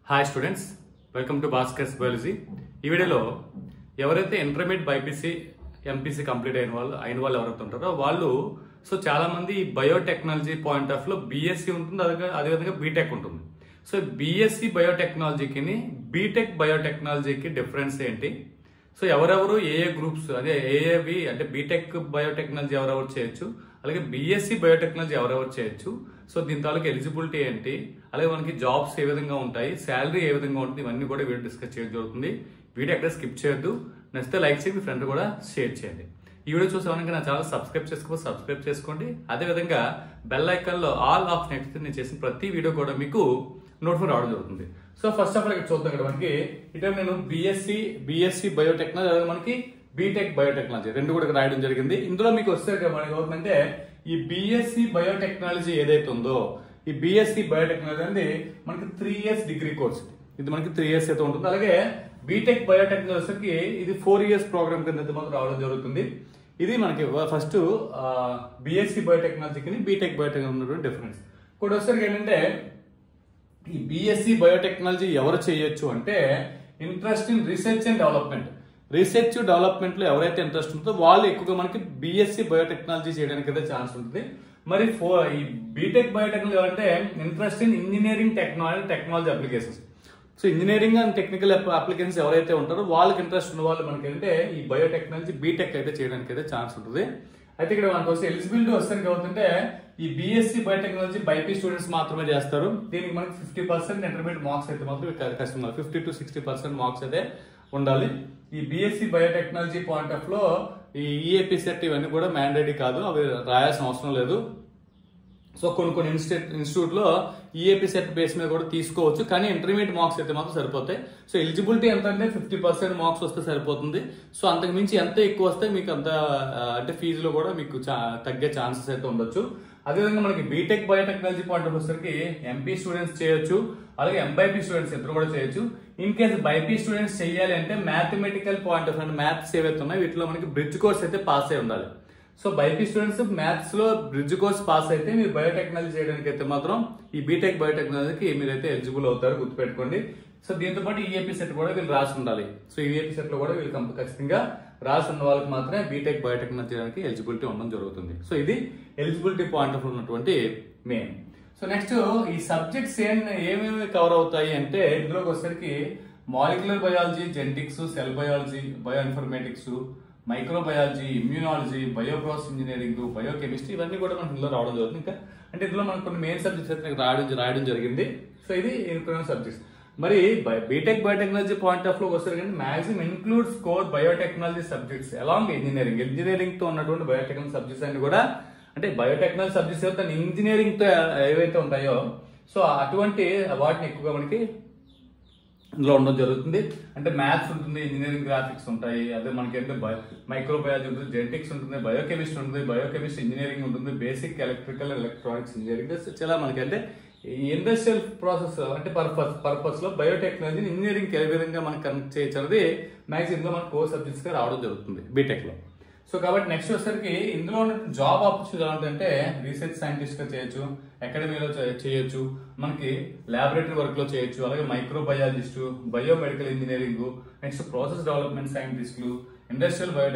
Hi students, welcome to Bhaskar's biology. ఈ వీడియోలో ఎవరైతే ఇంటర్మీడియట్ బైపీసీ ఎంపీసీ కంప్లీట్ అయిన వాళ్ళు ఎవరైతే ఉంటారో వాళ్ళు చాలా మంది బయోటెక్నాలజీ పాయింట్ ఆఫ్ లో బీఎస్సీ ఉంటుంది, అదేవిధంగా బీటెక్ ఉంటుంది. సో బీఎస్సీ బయోటెక్నాలజీకి బీటెక్ బయోటెక్నాలజీకి డిఫరెన్స్ ఏంటి? సో ఎవరెవరు ఏ గ్రూప్స్ ఏఏవి అంటే బీటెక్ బయోటెక్నాలజీ ఎవరెవరు చేయొచ్చు, అలాగే బీఎస్సీ బయోటెక్నాలజీ ఎవరెవరు చేయొచ్చు. సో దీని తాలూకు ఎలిజిబిలిటీ ఏంటి, అలాగే మనకి జాబ్స్ ఏ విధంగా ఉంటాయి, శాలరీ ఏ విధంగా ఉంటుంది, ఇవన్నీ కూడా వీడియో డిస్కస్ చేయడం జరుగుతుంది. వీడియో ఎక్కడ స్కిప్ చేయొద్దు, నచ్చితే లైక్ చేయండి, మీ ఫ్రెండ్ కూడా షేర్ చేయండి. ఈ వీడియో చూసేవానికి నా ఛానల్ సబ్స్క్రైబ్ చేసుకోండి. అదేవిధంగా బెల్ ఐకాన్ లో ఆల్ ఆప్షన్ ఎక్కితే నేను చేసిన ప్రతి వీడియో కూడా మీకు నోటిఫికేషన్ రావడం జరుగుతుంది. సో ఫస్ట్ ఆఫ్ ఆల్ ఇక్కడ చూద్దాం. ఇక్కడ మనకి ఇటు నేను బీఎస్సీ బయోటెక్నాలజీ, అలాగే మనకి బీటెక్ బయోటెక్నాలజీ రెండు కూడా రాయడం జరిగింది. ఇందులో మీకు వస్తే మనకి అవుతుందంటే ఈ బీఎస్సీ బయోటెక్నాలజీ ఏదైతే ఉందో, ఈ బీఎస్సీ బయోటెక్నాలజీ అనేది మనకి 3 years డిగ్రీ కోర్స్. ఇది మనకి 3 years అయితే ఉంటుంది. అలాగే బీటెక్ బయోటెక్నాలజీకి ఇది 4 years ప్రోగ్రామ్ కింద అయితే మనకు రావడం జరుగుతుంది. ఇది మనకి ఫస్ట్ బీఎస్సీ బయోటెక్నాలజీకి బీటెక్ బయోటెక్నాలజీ ఉన్నటువంటి డిఫరెన్స్. ఇప్పుడు వచ్చేసరికి ఏంటంటే ఈ బీఎస్సీ బయోటెక్నాలజీ ఎవరు చేయొచ్చు అంటే interest in research and development లో ఎవరైతే ఇంట్రెస్ట్ ఉంటుందో వాళ్ళు ఎక్కువగా మనకి బీఎస్సీ బయోటెక్నాలజీ చేయడానికి అయితే ఛాన్స్ ఉంటుంది. మరి ఈ బీటెక్ బయోటెక్నాలజీ ఎవరంటే interest in engineering technology applications. So engineering and technical applications ఎవరైతే ఉంటారో వాళ్ళకి ఇంట్రెస్ట్ ఉన్న వాళ్ళు మనకి అంటే ఈ బయోటెక్నాలజీ బీటెక్ అయితే చేయడానికి అయితే ఛాన్స్ ఉంటుంది. అయితే ఇక్కడ మనకు వస్తే ఎలిజిబిలిటీ వస్తానికి అవుతుంటే ఈ బీఎస్సీ బయోటెక్నాలజీ బైపీ స్టూడెంట్స్ మాత్రమే చేస్తారు. దీనికి మనకి 50% ఇంటర్మీడియట్ మార్క్స్ అయితే మాత్రం కష్టం, 50 to 60% మార్క్స్ అయితే ఉండాలి. ఈ బీఎస్సీ బయోటెక్నాలజీ పాయింట్ ఆఫ్ లో ఈ ఈఏపీ సెట్ ఇవన్నీ కూడా మ్యాండేటరీ కాదు, అవి రాయాల్సిన అవసరం లేదు. సో కొన్ని ఇన్స్టిట్యూట్ లో ఈఏపీ సెట్ బేస్ మీద కూడా తీసుకోవచ్చు, కానీ ఇంటర్మీడియట్ మార్క్స్ అయితే మాత్రం సరిపోతాయి. సో ఎలిజిబిలిటీ ఎంత అంటే 50% మార్క్స్ వస్తే సరిపోతుంది. సో అంతకు మించి ఎంత ఎక్కువ వస్తే మీకు అంత అంటే ఫీజులో కూడా మీకు తగ్గే ఛాన్సెస్ అయితే ఉండొచ్చు. అదేవిధంగా మనకి బీటెక్ బయోటెక్నాలజీ పాయింట్ ఆఫ్ వచ్చేసరికి ఎంపీ స్టూడెంట్స్ చేయొచ్చు, అలాగే ఎంబైపీ స్టూడెంట్స్ ఇద్దరు కూడా చేయొచ్చు. ఇన్ కేసు బైపీ స్టూడెంట్స్ చేయాలి అంటే మ్యాథమెటికల్ పాయింట్ ఆఫ్ అంటే మ్యాథ్స్ ఏవైతే ఉన్నాయి వీటిలో మనకి బ్రిడ్జ్ కోర్స్ అయితే పాస్ అయి ఉండాలి. సో బైపీ స్టూడెంట్స్ మ్యాథ్స్ లో బ్రిడ్జ్ కోర్స్ పాస్ అయితే మీరు బయోటెక్నాలజీ చేయడానికి అయితే మాత్రం ఈ బీటెక్ బయోటెక్నాలజీకి మీరైతే ఎలిజిబుల్ అవుతారు, గుర్తుపెట్టుకోండి. సో దీంతో పాటు ఈఏపీ సెట్ కూడా వీళ్ళు రాసి ఉండాలి. సో ఈఏపీ సెట్ లో కూడా వీళ్ళు ఖచ్చితంగా రాసి ఉన్న వాళ్ళకి మాత్రమే బీటెక్ బయోటెక్నాలజీ చేయడానికి ఎలిజిబిలిటీ ఉండడం జరుగుతుంది. సో ఇది ఎలిజిబిలిటీ పాయింట్ ఆఫ్ ఉన్నటువంటి మెయిన్. సో నెక్స్ట్ ఈ సబ్జెక్ట్స్ ఏమేమి కవర్ అవుతాయి అంటే ఇందులోకి వచ్చేసరికి molecular biology, genetics, cell biology, bio informatics, microbiology, immunology, bioprocess engineering, biochemistry ఇవన్నీ కూడా మనకి ఇందులో రావడం జరుగుతుంది. ఇంకా అంటే ఇందులో మనకు కొన్ని మెయిన్ సబ్జెక్ట్స్ అయితే రాయడం జరిగింది. సో ఇది ఇంక్లూడింగ్ సబ్జెక్ట్స్. మరి బీటెక్ బయోటెక్నాలజీ పాయింట్ ఆఫ్ లో వస్తారు కానీ maximum includes core biotechnology subjects along engineering తో ఉన్నటువంటి బయోటెక్నాలజీ సబ్జెక్ట్స్ అన్ని కూడా అంటే బయోటెక్నాలజీ సబ్జెక్ట్స్ ఏవైతే ఇంజనీరింగ్ తో ఏవైతే ఉంటాయో సో అటువంటి వాటిని ఎక్కువగా మనకి ఇందులో ఉండడం జరుగుతుంది. అంటే మ్యాథ్స్ ఉంటుంది, ఇంజనీరింగ్ గ్రాఫిక్స్ ఉంటాయి, అదే మనకి ఏంటంటే మైక్రోబయాలజీ ఉంటుంది, జెనెటిక్స్ ఉంటుంది, బయోకెమిస్ట్రీ ఉంటుంది, బయోకెమిస్ట్రీ ఇంజనీరింగ్ ఉంటుంది, బేసిక్ ఎలక్ట్రికల్ ఎలక్ట్రానిక్స్ ఇంజనీరింగ్. చాలా మనకి అంటే ఇండస్ట్రియల్ ప్రాసెస్ అంటే పర్పస్ లో బయోటెక్నాలజీ ఇంజనీరింగ్ ఏ విధంగా మనం కనెక్ట్ చేయొచ్చు అనేది మ్యాక్సిమం ఇందులో మన కోర్ సబ్జెక్ట్స్ గా రావడం జరుగుతుంది బీటెక్ లో. సో కాబట్టి నెక్స్ట్ వచ్చేసరికి ఇందులో ఉన్న జాబ్ ఆపర్చునిటీ ఎలా ఉంటుందంటే రీసెర్చ్ సైంటిస్ట్ గా చేయొచ్చు, అకాడమీలో చేయొచ్చు, మనకి ల్యాబొరేటరీ వర్క్ లో చేయొచ్చు, అలాగే microbiologist, biomedical engineering, next process development సైంటిస్టులు, ఇండస్ట్రియల్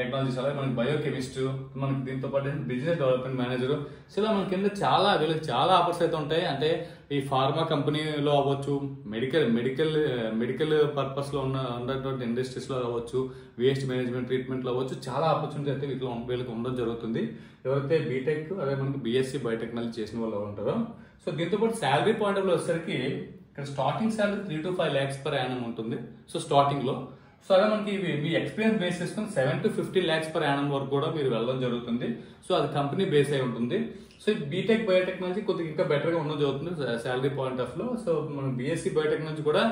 టెక్నాలజీస్, అలాగే మనకి బయోకెమిస్ట్, మనకి దీంతో పాటు బిజినెస్ డెవలప్మెంట్ మేనేజర్. సో ఇలా మన కింద వీళ్ళకి చాలా ఆఫర్స్ అయితే ఉంటాయి. అంటే ఈ ఫార్మా కంపెనీలో అవ్వచ్చు, మెడికల్ పర్పస్ లో ఉన్నటువంటి ఇండస్ట్రీస్ లో అవ్వచ్చు, వేస్ట్ మేనేజ్మెంట్ ట్రీట్మెంట్ లో అవ్వచ్చు, చాలా ఆపర్చునిటీ అయితే వీళ్ళకి ఉండడం జరుగుతుంది ఎవరైతే బీటెక్ అదే మనకి బీఎస్సీ బయోటెక్నాలజీ చేసిన వాళ్ళు ఉంటారో. సో దీంతో పాటు శాలరీ పాయింట్ ఆఫ్ లో వచ్చేసరికి ఇక్కడ starting salary 3 to 5 lakhs per annum ఉంటుంది. సో స్టార్టింగ్ లో సో అదే మనకి మీ ఎక్స్పీరియన్స్ బేస్ చేసుకుని 7 to 15 lakhs per annum వరకు కూడా మీరు వెళ్ళడం జరుగుతుంది. సో అది కంపెనీ బేస్ అయి ఉంటుంది. సో బీటెక్ బయోటెక్నాలజీ కొద్దిగా ఇంకా బెటర్ గా ఉండడం జరుగుతుంది శాలరీ పాయింట్ ఆఫ్ లో. సో మన బీఎస్సీ బయోటెక్నాలజీ కూడా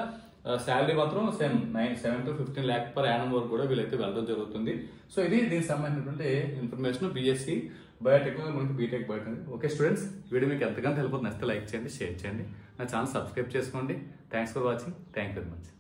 శాలరీ మాత్రం 7 to 15 lakhs per annum వరకు కూడా వీళ్ళైతే వెళ్ళడం జరుగుతుంది. సో ఇది దీనికి సంబంధించినటువంటి ఇన్ఫర్మేషన్ బీఎస్సీ బయోటెక్నాలజీ మనకి BTech biotechnology. Okay students, video మీకు ఎంతగానో హెల్ప్ అవుతుంది, నచ్చితే లైక్ చేయండి, షేర్ చేయండి, నా ఛానల్ సబ్స్క్రైబ్ చేసుకోండి. Thanks for watching. Thank you very much.